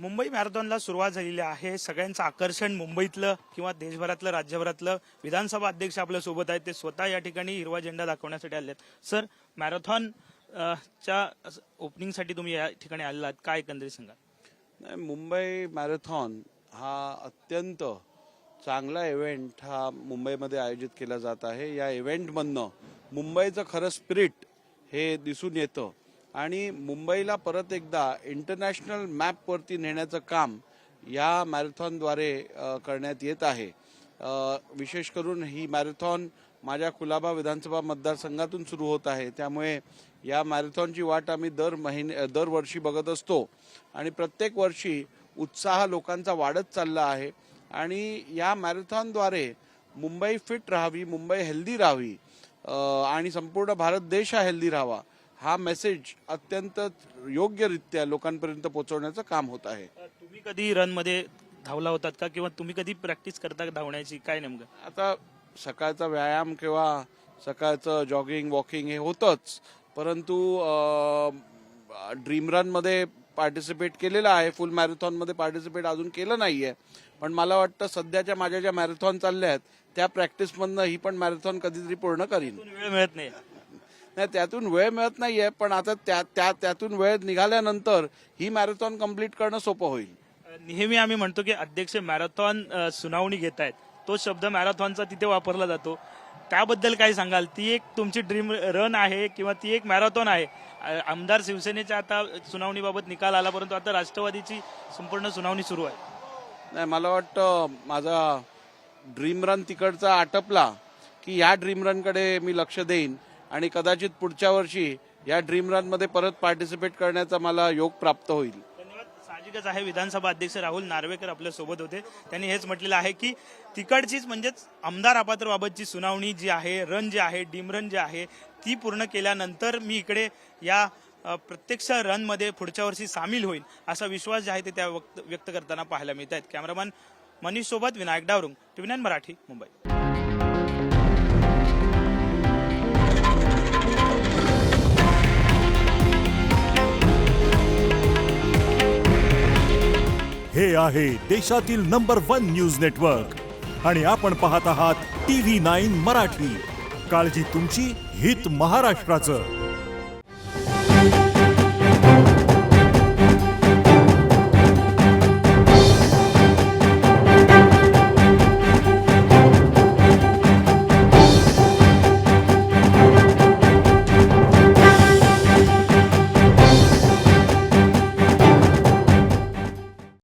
मुंबई मॅरेथॉनला सुरुवात झालेली आहे. सगळ्यांचं आकर्षण मुंबईतलं किंवा देशभरातलं राज्यभरातलं विधानसभा अध्यक्ष आपल्या सोबत आहेत. ते स्वतः या ठिकाणी हिरवा झेंडा दाखवण्यासाठी आले आहेत. सर, मॅरेथॉन च्या ओपनिंगसाठी तुम्ही या ठिकाणी आलेला आहात, काय एकंदरीत सांगा? मुंबई मॅरेथॉन हा अत्यंत चांगला इव्हेंट हा मुंबईमध्ये आयोजित केला जात आहे. या इव्हेंटमधनं मुंबईचं खरं स्पिरिट हे दिसून येतं आणि मुंबईला परत एकदा इंटरनॅशनल मॅपवरती नेण्याचं काम या मॅरेथॉनद्वारे करण्यात येत आहे. विशेष करून ही मॅरेथॉन माझ्या कुलाबा विधानसभा मतदारसंघातून सुरू होत आहे. त्यामुळे या मॅरेथॉनची वाट आम्ही दरवर्षी बघत असतो आणि प्रत्येक वर्षी उत्साह लोकांचा वाढत चालला आहे. आणि या मॅरेथॉनद्वारे मुंबई फिट राहावी, मुंबई हेल्दी राहावी आणि संपूर्ण भारत देश हा हेल्दी राहावा हा मेसेज अत्यंत योग्यरित्या लोकांपर्यंत पोहोचवण्याचं काम होत आहे. तुम्ही कधी रन मध्ये धावला होतात का किंवा तुम्ही कधी प्रॅक्टिस करता धावण्याची, काय नेमकं? आता सकाळचा व्यायाम किंवा सकाळचं जॉगिंग वॉकिंग हे होतंच, परंतु ड्रीम रन मध्ये पार्टिसिपेट केलेलं आहे. फुल मॅरेथॉनमध्ये पार्टिसिपेट अजून केलं नाहीये, पण मला वाटतं सध्याच्या माझ्या ज्या मॅरेथॉन चालल्या आहेत त्या प्रॅक्टिसमधनं ही पण मॅरेथॉन कधीतरी पूर्ण करीन. वेळ मिळत नाही? नाही, त्यातून वेळ मिळत नाहीये, पण आता त्यातून वेळ निघाल्यानंतर ही मॅरेथॉन कंप्लीट करणं सोपं होईल. नेहमी आम्ही म्हणतो की अध्यक्ष मॅरेथॉन सुनावणी घेत आहेत, तो शब्द मॅरेथॉनचा तिथे वापरला जातो. त्याबद्दल काय सांगाल? ती एक तुमची ड्रीम रन आहे किंवा ती एक मॅरेथॉन आहे? आमदार शिवसेनेच्या आता सुनावणीबाबत निकाल आला, परंतु आता राष्ट्रवादीची संपूर्ण सुनावणी सुरू आहे. नाही, मला वाटतं माझा ड्रीम रन तिकडचा आटपला की या ड्रीम रनकडे मी लक्ष देईन आणि कदाचित पुढच्या वर्षी या ड्रीम रन मध्ये परत पार्टिसिपेट करण्याचा मला योग प्राप्त होईल. धन्यवाद. साहजिकच आहे, विधानसभा अध्यक्ष राहुल नार्वेकर आपल्या सोबत होते. त्यांनी हेच म्हटलेलं आहे की तिकडचीच म्हणजेच आमदार अपात्र बाबतची सुनावणी जी आहे, रन जे आहे, डीम रन जे आहे, ती पूर्ण केल्यानंतर मी इकडे या प्रत्यक्ष रन मध्ये पुढच्या वर्षी सामील होईल असा विश्वास जे आहे ते त्या व्यक्त करताना पाहायला मिळत आहेत. कॅमेरामॅन मनीष सोबत विनायक डावरुंग, TV9 मराठी, मुंबई. हे आहे देशातील नंबर 1 न्यूज नेटवर्क आणि आपण पाहत आहात TV9 मराठी. काळजी तुमची, हित महाराष्ट्राचं.